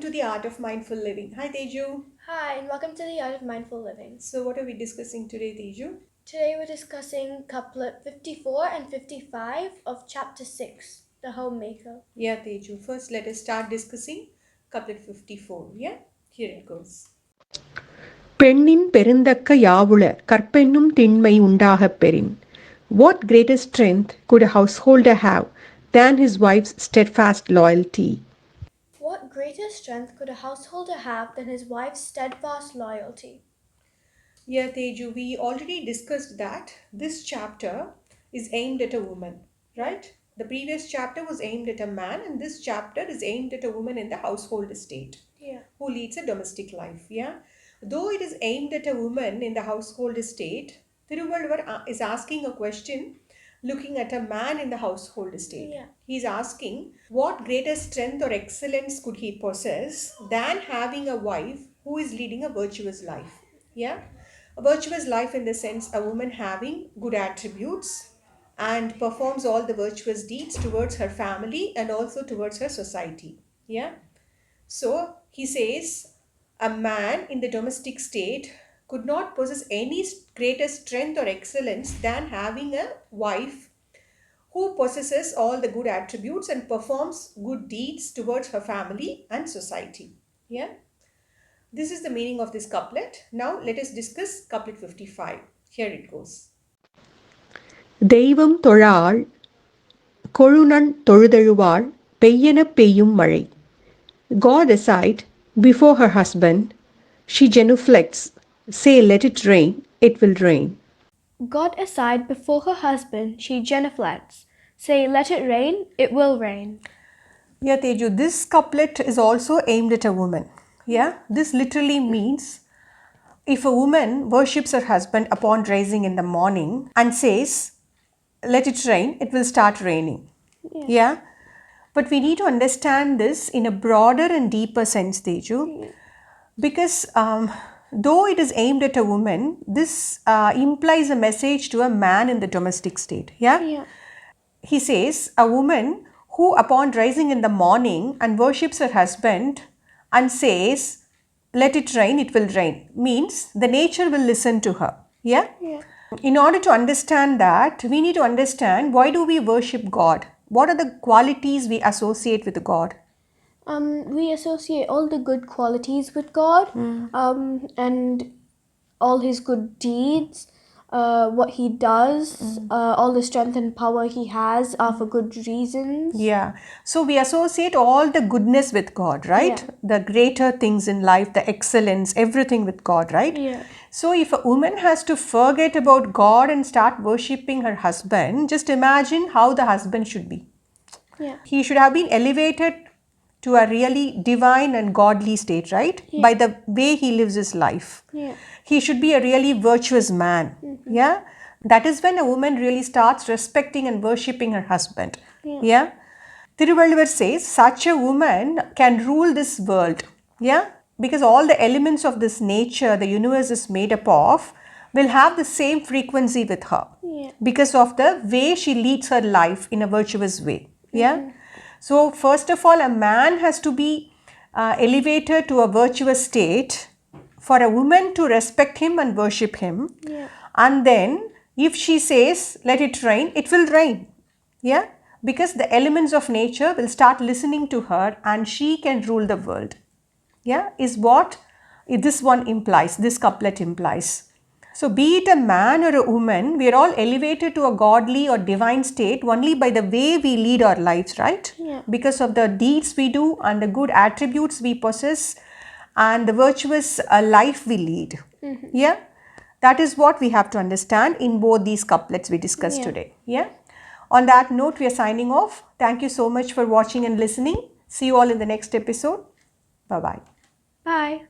to the Art of Mindful Living. Hi Teju. Hi, and welcome to the Art of Mindful Living. So what are we discussing today, Teju? Today we're discussing couplet 54 and 55 of chapter 6, The Homemaker. Yeah, Teju. First, let us start discussing couplet 54. Yeah, here it goes. பெண்ணின் பெருந்தக்க யாவுள கற்பென்னும் திண்மை உண்டாகப் பெறின். What greater strength could a householder have than his wife's steadfast loyalty? What greater strength could a householder have than his wife's steadfast loyalty? Yeah, Teju, we already discussed that this chapter is aimed at a woman, right? The previous chapter was aimed at a man, and this chapter is aimed at a woman in the household estate who leads a domestic life. Yeah, though it is aimed at a woman in the household estate, Thirukural is asking a question looking at a man in the household estate. He's asking what greater strength or excellence could he possess than having a wife who is leading a virtuous life. Yeah, a virtuous life in the sense a woman having good attributes and performs all the virtuous deeds towards her family and also towards her society. Yeah. So he says a man in the domestic state could not possess any greater strength or excellence than having a wife who possesses all the good attributes and performs good deeds towards her family and society. Yeah. This is the meaning of this couplet. Now let us discuss couplet 55. Here it goes. தெய்வம் தொழாள் கொழுநன் தொழுதெழுவாள் பெய்யெனப் பெய்யும் மழை. God aside, before her husband, she genuflects, say let it rain, it will rain. God aside before her husband, she genuflects, say let it rain, it will rain. Yeah, Teju, this couplet is also aimed at a woman. Yeah, this literally means if a woman worships her husband upon rising in the morning and says, let it rain, it will start raining. Yeah. But we need to understand this in a broader and deeper sense, Teju, because though it is aimed at a woman, this implies a message to a man in the domestic state. Yeah. He says, a woman who upon rising in the morning and worships her husband and says, let it rain, it will rain, means the nature will listen to her. Yeah? In order to understand that, we need to understand why do we worship God? What are the qualities we associate with God? We associate all the good qualities with God, and all his good deeds, what he does, all the strength and power he has are for good reasons. Yeah. So we associate all the goodness with God, right? Yeah. The greater things in life, the excellence, everything with God, right? Yeah. So if a woman has to forget about God and start worshipping her husband, just imagine how the husband should be. Yeah. He should have been elevated to a really divine and godly state, right? By the way he lives his life. Yeah. He should be a really virtuous man. Yeah. That is when a woman really starts respecting and worshipping her husband. Yeah. Thirukural says such a woman can rule this world. Yeah. Because all the elements of this nature the universe is made up of will have the same frequency with her. Because of the way she leads her life in a virtuous way. Yeah. So first of all, a man has to be elevated to a virtuous state for a woman to respect him and worship him. And then if she says let it rain, it will rain. Yeah, because the elements of nature will start listening to her and she can rule the world. Yeah, is what this one implies, this couplet implies. So be it a man or a woman, we are all elevated to a godly or divine state only by the way we lead our lives, right? Because of the deeds we do and the good attributes we possess and the virtuous life we lead. Yeah, that is what we have to understand in both these couplets we discussed today. Yeah. On that note, we are signing off. Thank you so much for watching and listening. See you all in the next episode. Bye-bye. Bye.